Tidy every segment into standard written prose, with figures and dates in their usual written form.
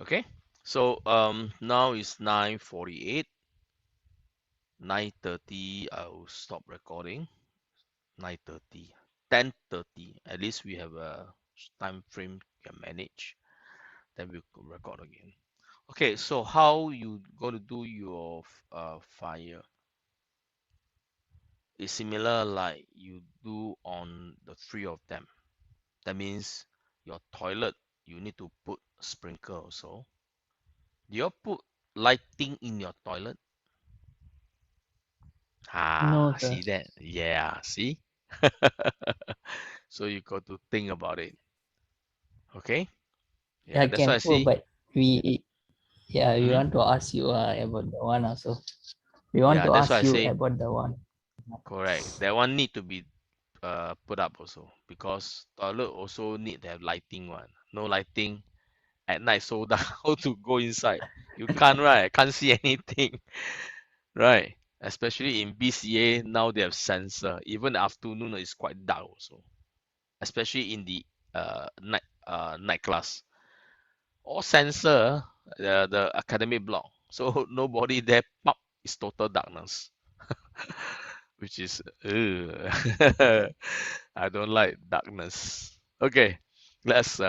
Okay, so now it's 9:48, 9:30. I'll stop recording. 9:30, 10:30. At least we have a time frame we can manage. Then we'll record again. Okay, so how you going to do your fire is similar like you do on the three of them. That means your toilet you need to put sprinkler also. Do you put lighting in your toilet? No, Ah, sir. see that? Yeah, see? So you got to think about it. Okay? I Yeah, that's why can I put, see. but we Hmm? want to ask you about the one also. We want Yeah, to that's why ask I you say about the one. correct. That one need to be put up also because toilet also need to have lighting one. No lighting at night so dark. How to go inside? You can't, right? Can't see anything, right? Especially in BCA now they have sensor. Even afternoon it's quite dark also. Especially in the night class. All sensor the academic block. So nobody there pop is total darkness. Which is I don't like darkness. Okay, let's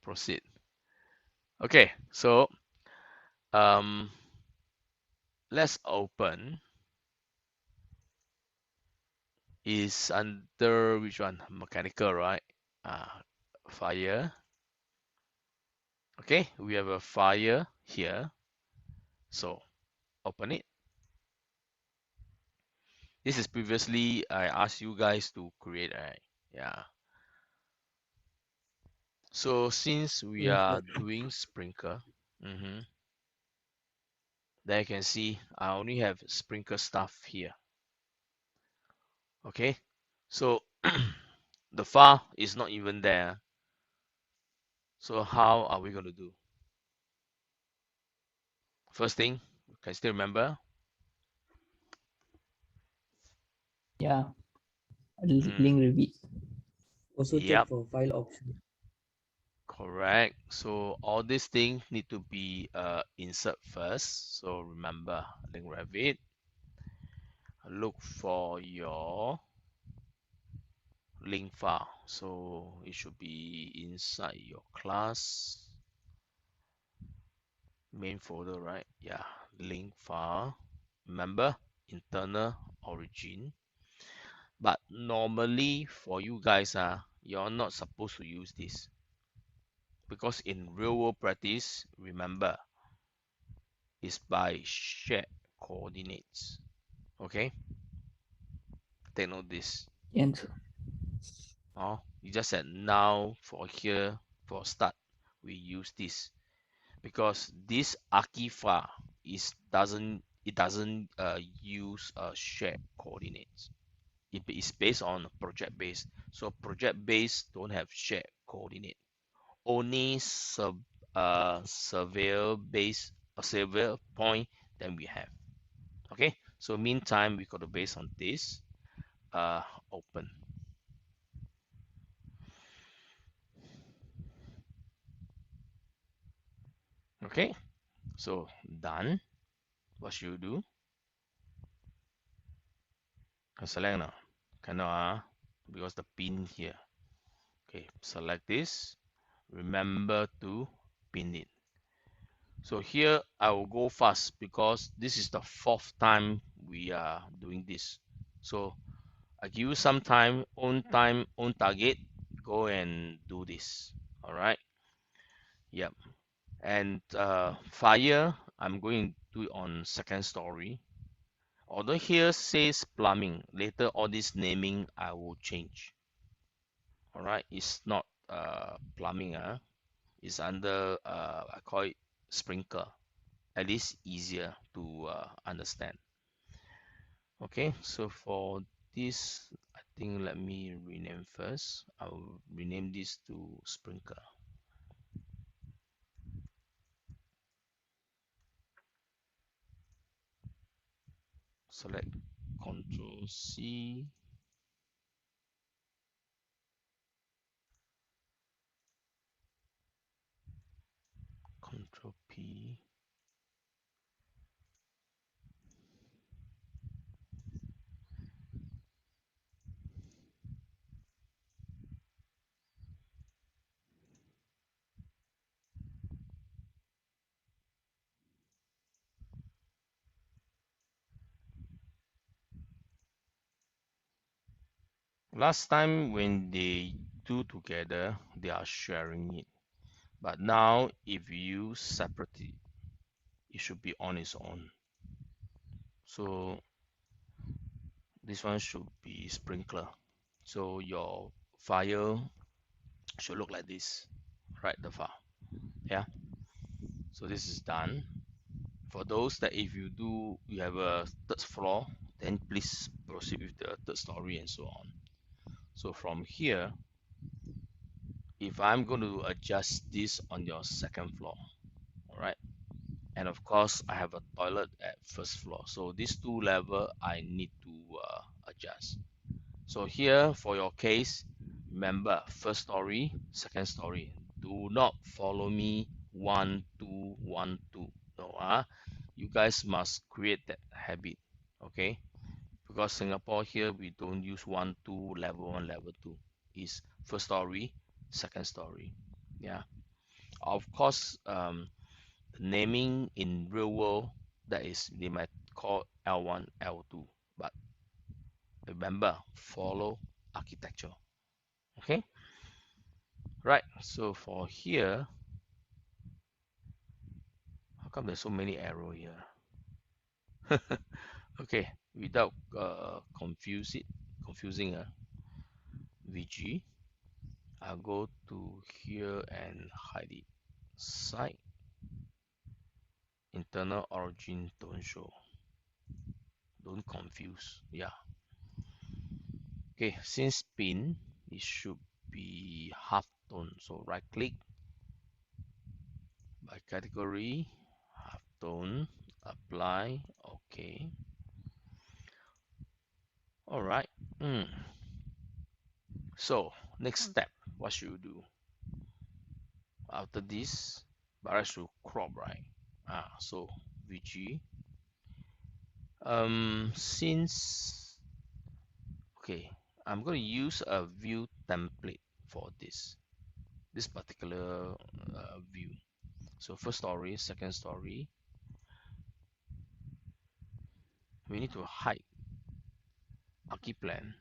proceed. Okay, so um let's open is under which one? Mechanical, right? Uh, fire. Okay, we have a fire here. So open it. This is previously I asked you guys to create, right? Yeah. So since we Yes, are sir. doing sprinkler, mhm, there you can see I only have sprinkler stuff here. Okay, so the file is not even there. So how are we going to do? First thing, can you still remember? Yeah, Mm, link review. Also check yep, for file option. correct. So all these things need to be insert first. So remember, link Revit. Look for your link file. So it should be inside your class main folder, right? Yeah, link file. Remember, internal origin. But normally for you guys, you're not supposed to use this because in real world practice, remember, it's by shared coordinates. Okay, take note this. Yes, Oh, you just said now for here for start, we use this because this Archi file doesn't use shared coordinates. It is based on project base. So project base don't have shared coordinate. Only surveyor base a surveyor point then we have. Okay. So meantime we got to base on this uh open. Okay. So done. What should you do? Select now. Cannot because the pin here. Okay. Select this. Remember to pin it. So here I will go fast because this is the fourth time we are doing this. So I give you some time, own target. Go and do this. All right. Yep. And fire, I'm going to do it on second story. Although here says plumbing, later all this naming I will change. All right. It's not plumbing. It's under I call it sprinkler. At least easier to understand. Okay, so for this, I think let me rename first. I'll rename this to sprinkler. Select Control C, Last time when they do together, they are sharing it. But now if you separate it, it should be on its own. So this one should be sprinkler. So your file should look like this, right? The file. Yeah. So this is done. For those that if you have a third floor, then please proceed with the third story and so on. So from here, if I'm going to adjust this on your second floor, all right, and of course I have a toilet at first floor, so these two level I need to adjust. So here for your case, remember first story, second story, do not follow me 1 2 1 2. No, you guys must create that habit, okay? Because Singapore here we don't use 1 2 level 1 level 2, is first story, second story. Yeah, of course, naming in real world, that is they might call L1 L2, but remember follow architecture. Okay, right. So for here, how come there's so many arrow here? Okay, without confusing VG, I'll go to here and hide it. Site internal origin don't show. Don't confuse. Yeah. Okay, since pin, it should be half tone. So right click by category, half tone, apply. Okay. All right. So next step, what should you do after this? But I should crop, right? So VG. Since okay, I'm going to use a view template for this particular view. So first story, second story, we need to hide Archi plan,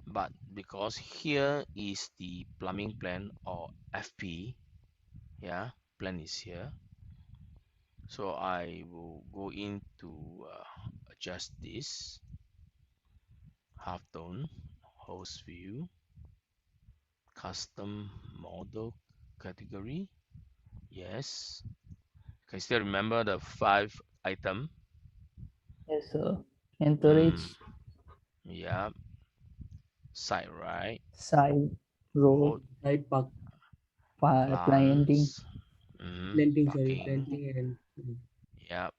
but because here is the plumbing plan or FP, yeah, plan is here, so I will go into adjust this half tone, host view, custom model category. Yes, can you still remember the 5 item? Yes, sir. Mm, Encourage yeah, side right, side road road, Side park, planting. plants, planting, sorry, parking. planting and Yep,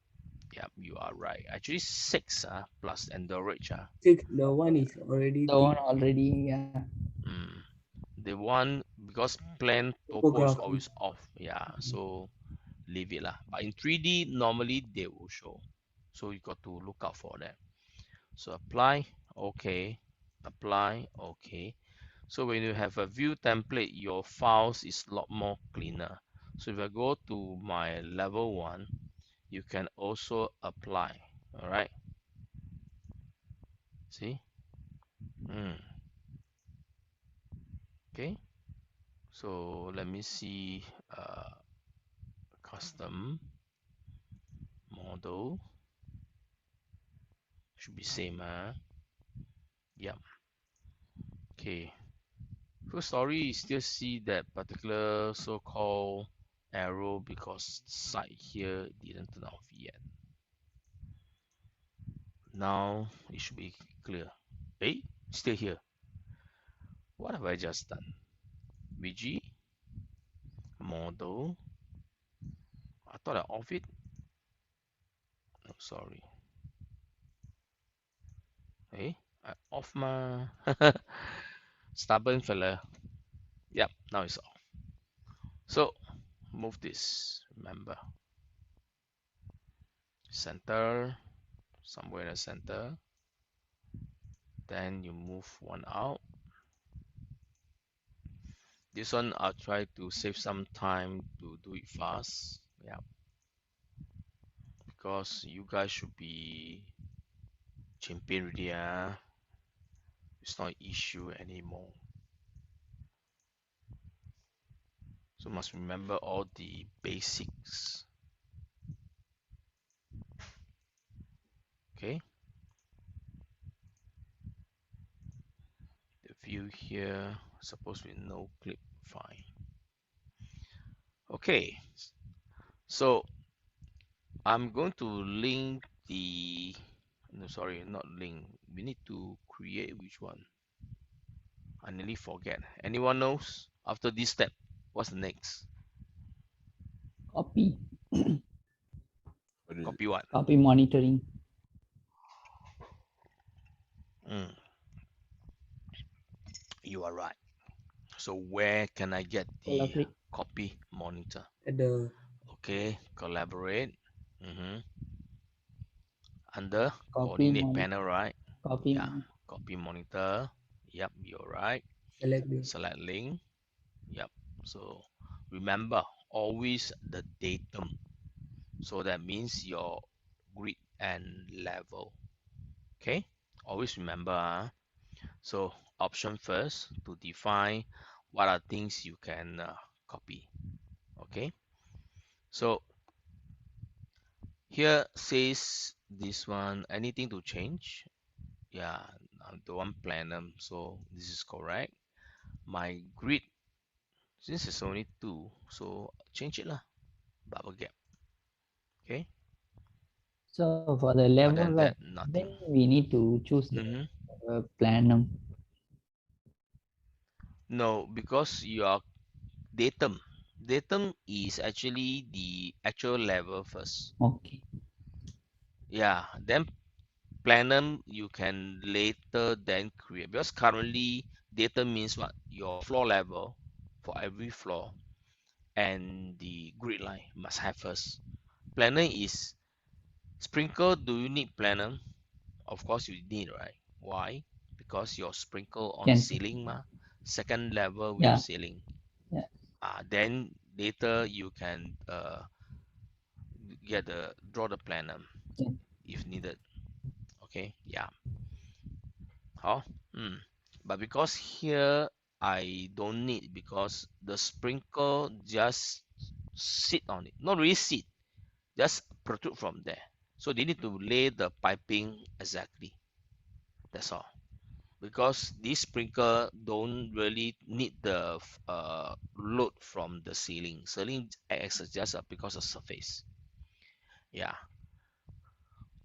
yep, you are right. Actually, six plus endurance. six. The one is already The one ticked. already, yeah. Mm. The one because plan topo is Topography. always off. Yeah, so leave it lah. But in 3D, normally they will show. So you got to look out for that. So apply, okay. Apply, okay. So when you have a view template, your files is a lot more cleaner. So if I go to my level 1, you can also apply. All right. See? Okay. So let me see custom model should be same yep. Okay, first story you still see that particular so-called arrow because side here didn't turn off yet. Now it should be clear. Hey, still here. What have I just done? VG model. I thought I off it. No, sorry. Hey, I off my stubborn fella. Yep, now it's off. So move this, remember, center, somewhere in the center, then you move one out. This one I'll try to save some time to do it fast, yeah, because you guys should be champion already It's not issue anymore. So must remember all the basics. Okay, the view here supposed to be no clip, fine. Okay, so I'm going to link the, no, sorry, not link. We need to create which one? I nearly forget. Anyone knows? After this step, what's the next? Copy. What is it? Copy what? Copy monitoring. Mm, you are right. So where can I get the Collaborate. copy monitor? At the Okay, collaborate. Under Copy coordinate monitor. panel, right? Copy Yeah, monitor. copy monitor. Yep, you're right. select the Select link. Yep. So remember, always the datum. So that means your grid and level. Okay, always remember. So option first to define what are things you can copy. Okay, so here says this one, anything to change? Yeah, I don't want plenum, so this is correct. My grid, since it's only 2, so change it lah, bubble gap. Okay, So for the other level, than right, that, then nothing. we need to choose the Mm-hmm. planum. No, because your datum, datum is actually the actual level first. Okay. Yeah, then plenum you can later then create, because currently datum means what? Your floor level for every floor and the grid line must have first. Plenum is sprinkle. Do you need plenum? Of course you need, right? Why? Because your sprinkle on Cancel. ceiling ma, second level with Yeah. ceiling. Yeah. Then later you can get the draw the plenum Yeah. if needed. Okay, yeah. How? But because here I don't need, because the sprinkle just sit on it. Not really sit, just protrude from there. So they need to lay the piping exactly. That's all. Because this sprinkler don't really need the load from the ceiling. Ceiling acts as just because of surface. Yeah.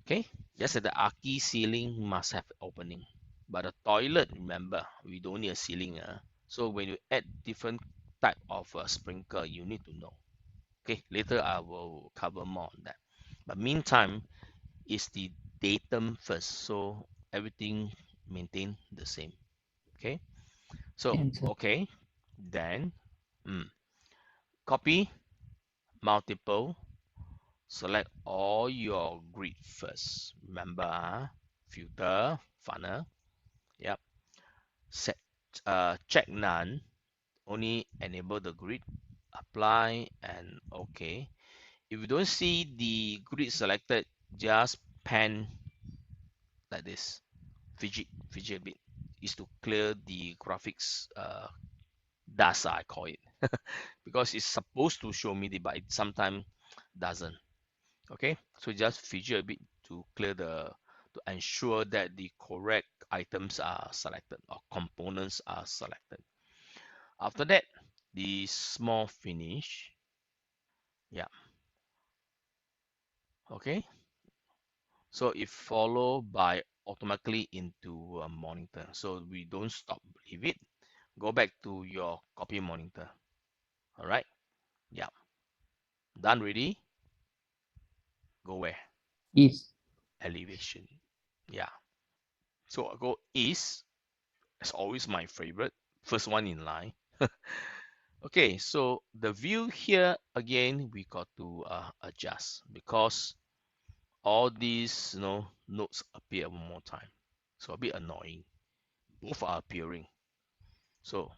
Okay. Just that the Archi ceiling must have opening. But the toilet, remember, we don't need a ceiling. So when you add different type of sprinkler, you need to know. Okay. Later I will cover more on that. But meantime, is the datum first. So everything maintain the same. Okay. So, Cancel. okay, then copy multiple, select all your grid first. Remember, filter, funnel, yep. Set, check none, only enable the grid, apply, and okay. If you don't see the grid selected, just pan like this, fidget a bit, is to clear the graphics dust, I call it. Because it's supposed to show me the, but it sometimes doesn't. Okay, so just fidget a bit to clear the, to ensure that the correct items are selected or components are selected. After that, the small finish. Yeah. Okay, so it follow by automatically into a monitor, so we don't stop, leave it, go back to your copy monitor. All right, yeah, done, ready, go where? Is Elevation. Yeah, so I go east, as always my favorite, first one in line. Okay, so the view here again we got to adjust, because all these notes appear one more time, so a bit annoying. Both are appearing. So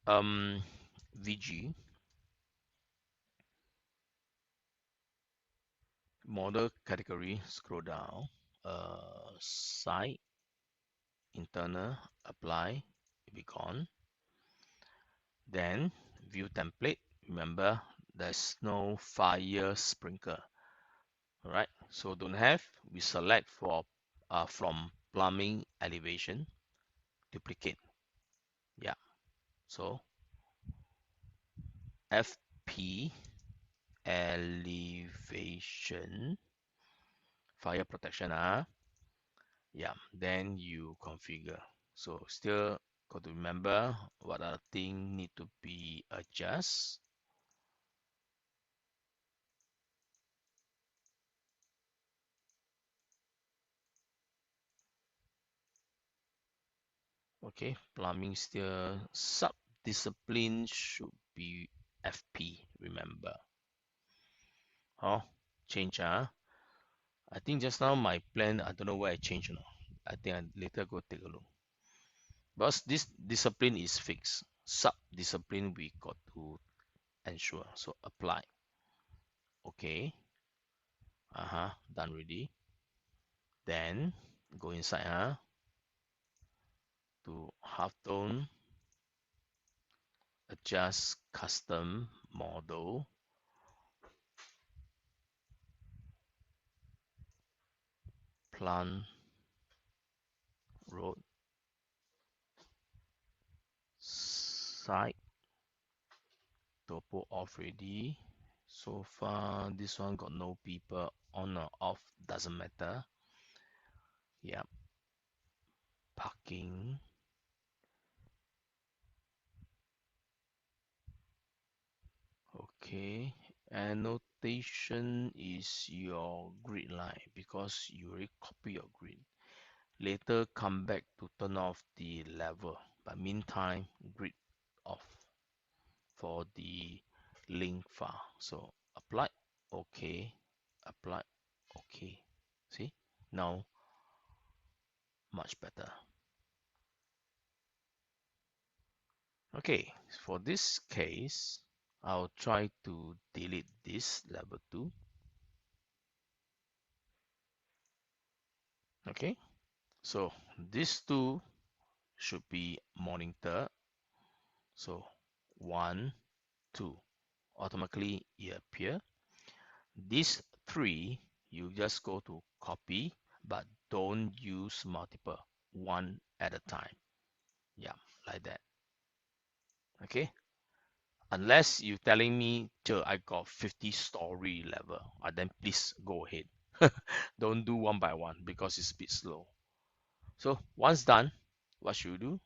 VG model category, scroll down, site, internal, apply, be gone. Then view template. Remember, there's no fire sprinkler. All right, so don't have. We select for from plumbing elevation, duplicate. Yeah, so FP elevation fire protection. Yeah, then you configure. So still got to remember what other thing need to be adjust. Okay, plumbing still sub discipline should be FP. Remember. Oh, change. I think just now my plan. I don't know where I changed. Or not. I think I later go take a look. Because this discipline is fixed. Sub discipline we got to ensure. So apply. Okay. Done already. Then go inside to halftone, adjust custom model, plant road site, topo off ready. So far this one got no people, on or off doesn't matter. Yeah, parking. Okay, annotation is your grid line because you already copy your grid. Later come back to turn off the level, but meantime grid off for the link file. So apply, okay, apply, okay. See, now much better. Okay, for this case, I'll try to delete this level 2. Okay, so these two should be monitored. So 1, 2, automatically it appear. These 3, you just go to copy, but don't use multiple, one at a time. Yeah, like that. Okay, unless you telling me, I got 50 story level, then please go ahead. Don't do one by one because it's a bit slow. So once done, what should you do?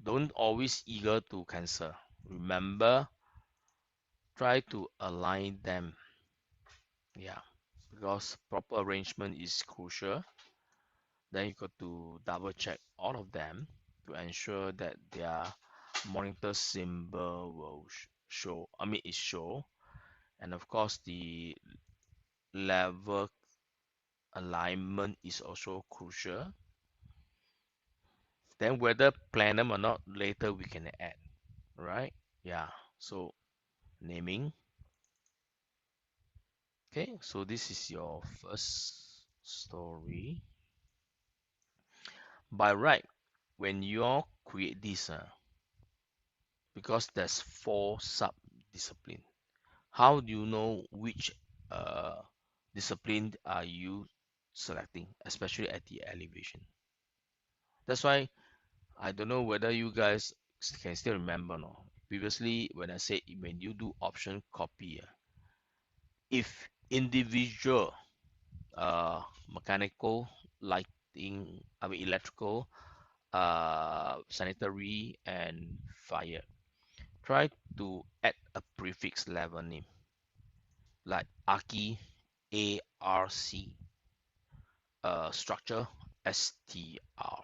Don't always eager to cancel. Remember, try to align them. Yeah, because proper arrangement is crucial. Then you got to double check all of them to ensure that their monitor symbol will show. I mean, it show, and of course the level alignment is also crucial. Then whether plan them or not, later we can add, right? Yeah. So naming. Okay, so this is your first story. By right, when you all create this, because there's 4 sub discipline, how do you know which discipline are you selecting, especially at the elevation? That's why I don't know whether you guys can still remember. No, previously when I said when you do option copy, if individual mechanical, lighting, I mean electrical, sanitary, and fire, try to add a prefix level name like Archi, ARC, structure, STR.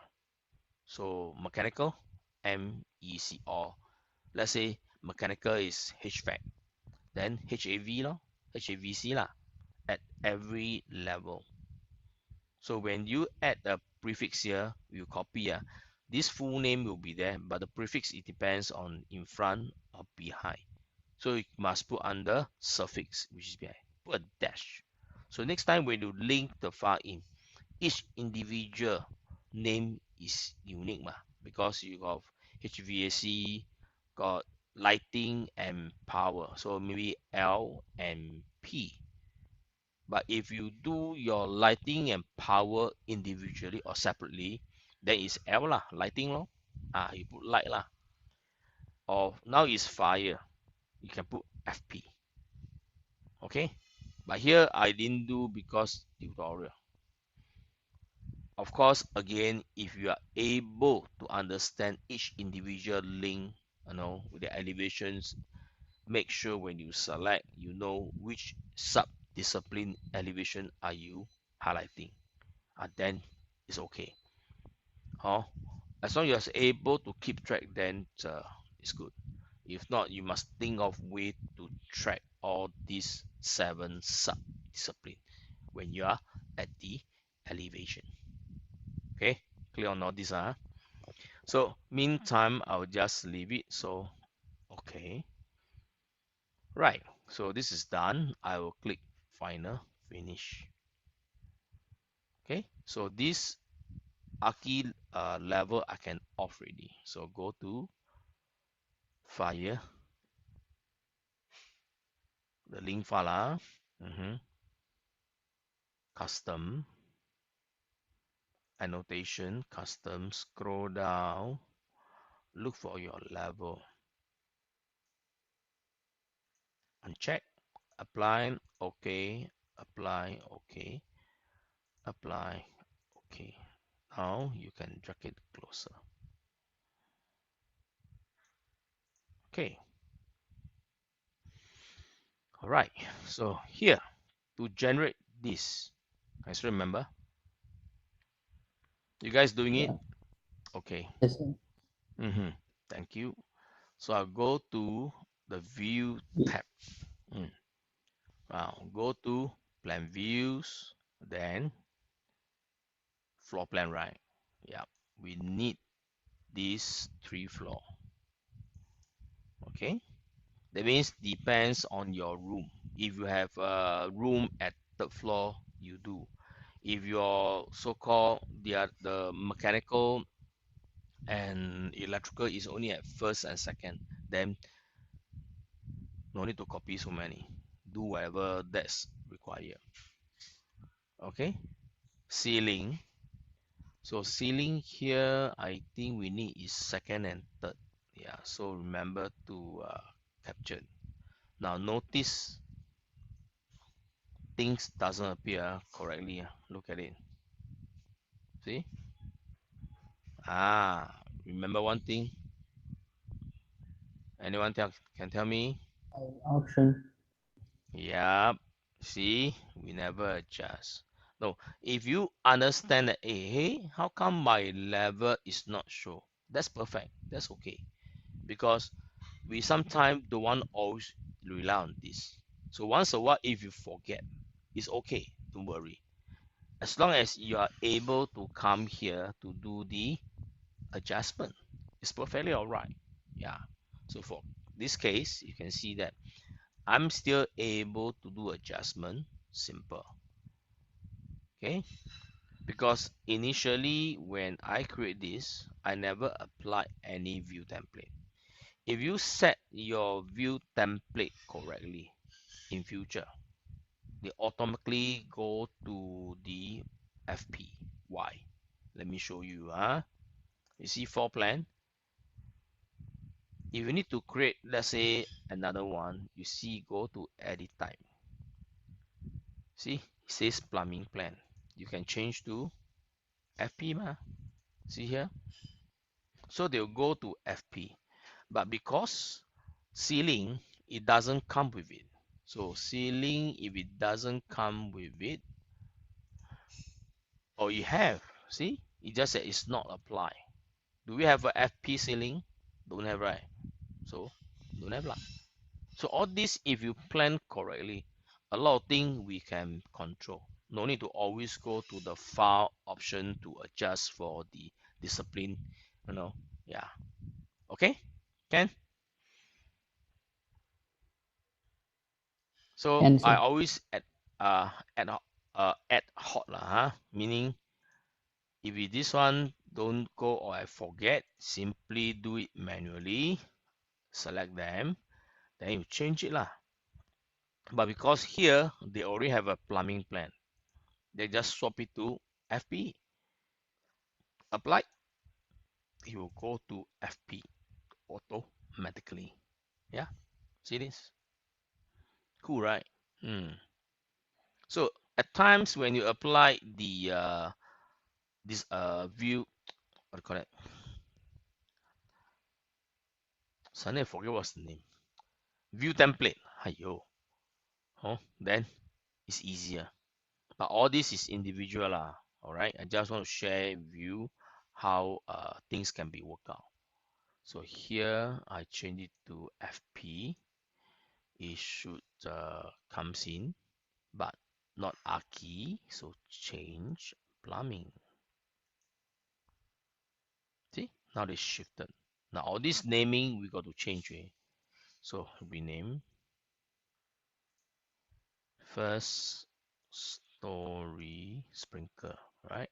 So mechanical, MEC, or let's say mechanical is HVAC, then HAV lo, HAVC lah, at every level. So when you add a prefix here, you copy, this full name will be there, but the prefix, it depends on in front or behind. So you must put under suffix, which is behind. Put a dash. So next time when you link the file in, each individual name is unique because you got HVAC, got lighting and power. So maybe L and P. But if you do your lighting and power individually or separately, then it's L lah, lighting lor. You put light lah. Or now is fire, you can put FP. Okay, but here I didn't do because tutorial. Of course, again, if you are able to understand each individual link, with the elevations, make sure when you select, you know which sub-discipline elevation are you highlighting. Then it's okay. As long as you're able to keep track, then it's good. If not, you must think of way to track all these 7 sub-discipline when you are at the elevation. Okay, clear on all this, So meantime, I'll just leave it. So okay, right, so this is done. I will click final, finish. Okay, so this Archi level I can off already. So go to fire, the link file, custom, annotation, custom, scroll down, look for your level, uncheck, apply, okay, apply, okay, apply, okay. Now you can drag it closer. Okay. All right. So here to generate this, guys, remember? You guys doing it? Yeah. Okay. Yes, sir. Thank you. So I'll go to the view tab. Now go to plan views, then floor plan, right? Yeah. We need these 3 floor. Okay. That means depends on your room. If you have a room at 3rd floor, you do. If your so-called the mechanical and electrical is only at 1st and 2nd, then no need to copy so many. Do whatever that's required. Okay. Ceiling. So ceiling here, I think we need is 2nd and 3rd. Yeah. So remember to capture. Now notice things doesn't appear correctly. Look at it. See? Remember one thing? Anyone can tell me? Option. Yep. See, we never adjust. No, if you understand that, hey, how come my level is not show? That's perfect. That's okay. Because we sometimes don't want always rely on this. So once a while, if you forget, it's okay. Don't worry. As long as you are able to come here to do the adjustment, it's perfectly all right. Yeah. So for this case, you can see that I'm still able to do adjustment, simple. Okay, because initially when I create this, I never apply any view template. If you set your view template correctly in future, they automatically go to the FP. Why? Let me show you. You see floor plan. If you need to create, let's say another one, you see go to edit type. See, it says plumbing plan. You can change to FP See here? So they'll go to FP. But because ceiling, it doesn't come with it. So ceiling, if it doesn't come with it, or you have, see, it just said it's not applied. Do we have a FP ceiling? Don't have, right? So don't have lah. So all this, if you plan correctly, a lot of things we can control. No need to always go to the file option to adjust for the discipline, Yeah. Okay, Can? So Can, I sir. always add ad hoc lah, meaning If this one don't go or I forget, simply do it manually. Select them, then you change it lah. But because here they already have a plumbing plan, they just swap it to FP. Apply. It will go to FP automatically. Yeah, see this? Cool, right? So at times when you apply the this view, what do you call it? Suddenly I forget what's the name. View template. Ayo. Oh, then it's easier. But all this is individual lah. All right. I just want to share with you how things can be worked out. So here I change it to FP. It should comes in, but not Archi. So change plumbing. See, now they shifted. Now all this naming we got to change. So rename first story sprinkler, right?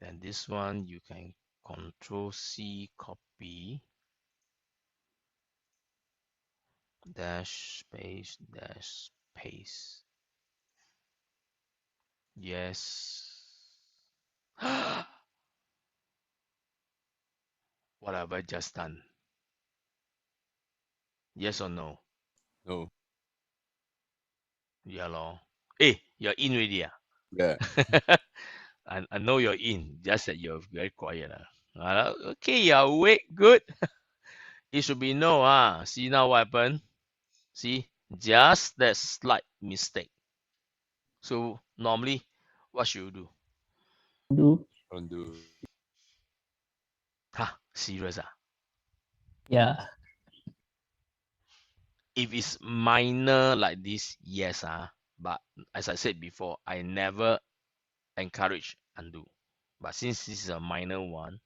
Then this one you can Control C copy dash space dash paste. Yes. What have I just done? Yes or no? No. Yeah, lor. Hey, you're in already. Yeah. I know you're in, just that you're very quiet. Okay, you're awake. Good. It should be no. See now what happened? See, just that slight mistake. So normally, what should you do? Do. Undo. Serious? Yeah. If it's minor like this, yes. But as I said before, I never encourage undo. But since this is a minor one,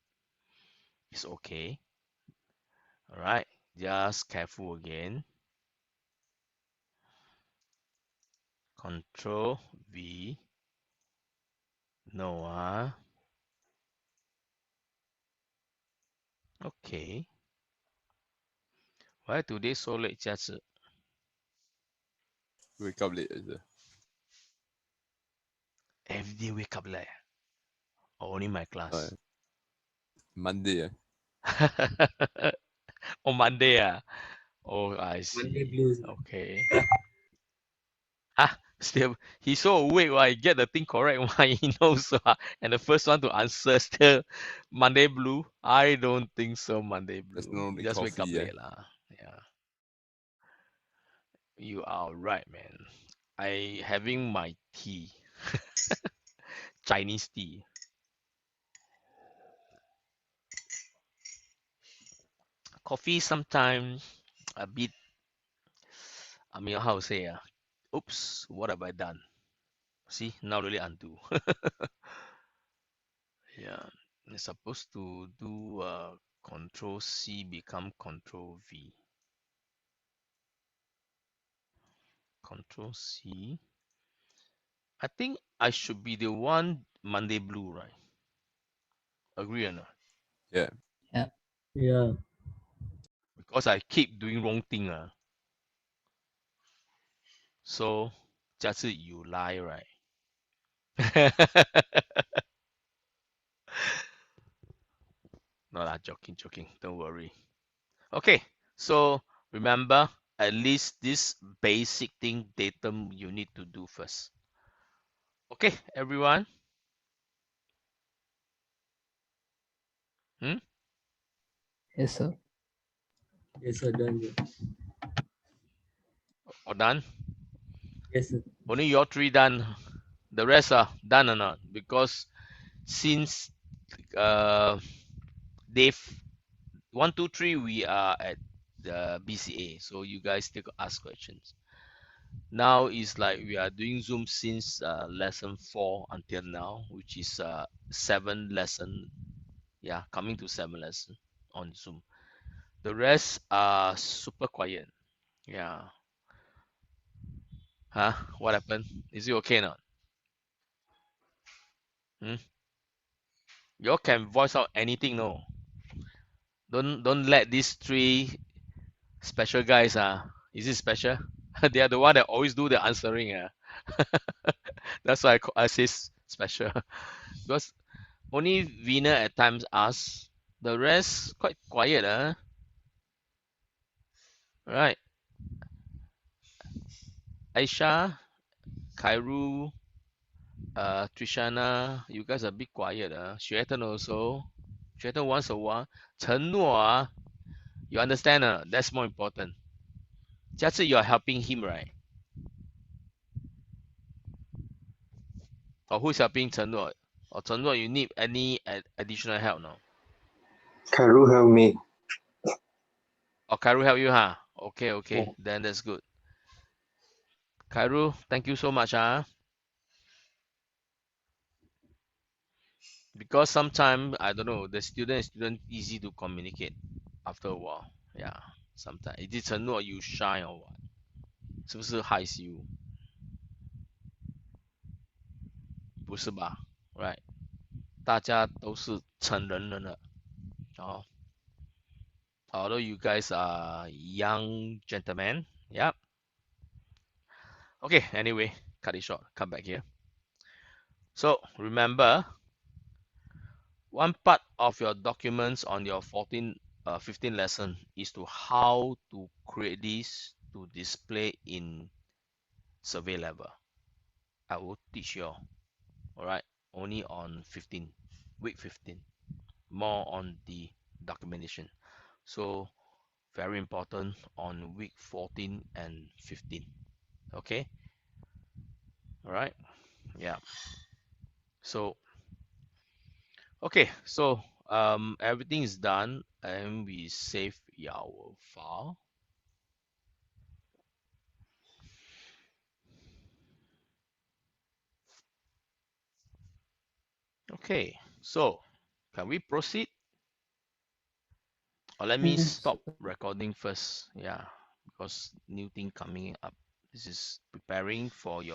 it's okay. All right, just careful again. Control V. No. Okay. Why today so late, Jia Zi? Wake up late. Is it? Every day wake up late. Or only my class. Monday. On Monday. Oh, I Monday see. blues. Okay. Still, he's so awake. He get the thing correct. He knows. And the first one to answer still Monday blue. I don't think so. Monday There's blue. no You need just wake up coffee. late lah. Yeah. You are right, man. I having my tea. Chinese tea. Coffee sometimes a bit. I mean, how to say? Oops, what have I done? See, now really undo. Yeah, it's supposed to do Control C become Control V. Control C. I think I should be the one Monday blue, right? Agree or not? Yeah. Yeah. Yeah. Because I keep doing wrong thing. So, just you lie, right? No lah, joking. Don't worry. Okay, so remember at least this basic thing datum you need to do first. Okay, everyone. Yes, sir. Yes, sir. Done. Sir. All done? Yes, sir. Only your three done. The rest are done or not? Because since day 1, 2, 3 we are at the BCA, so you guys still ask questions. Now is like we are doing Zoom since lesson 4 until now, which is 7 lesson. Yeah, coming to 7 lesson on Zoom. The rest are super quiet. Yeah. What happened? Is it okay now? You all can voice out anything, no? Don't let these three special guys is it special? They are the one that always do the answering That's why I say special because only Vina at times asks, the rest quite quiet Right, Aisha, Kairu, Trishana, you guys are a bit quiet Xuetan also, Xuetan once a while, Chen Nuo you understand that's more important. Just you are helping him, right? Or who's helping Chen Nuo? Or Chen Nuo, you need any additional help now? Khairul help me. Or Kairu help you, huh? Okay, Yeah. then that's good. Kairu, thank you so much, because sometimes I don't know, the student easy to communicate after a while. Yeah, sometimes 已经承诺 you shy or what？ 是不是害羞？不是吧 ？Right， 大家都是成人了哦。Although you guys are young gentlemen, yeah. Okay, anyway, cut it short. Come back here. So remember, one part of your documents on your 15 lesson is to how to create this to display in survey level. I will teach you all right, only on week 15, more on the documentation. So very important on week 14 and 15. Okay, all right, yeah. So okay, so everything is done and we save our file. Okay, so can we proceed? Or let me Yes. stop recording first. Yeah, because new thing coming up. This is preparing for your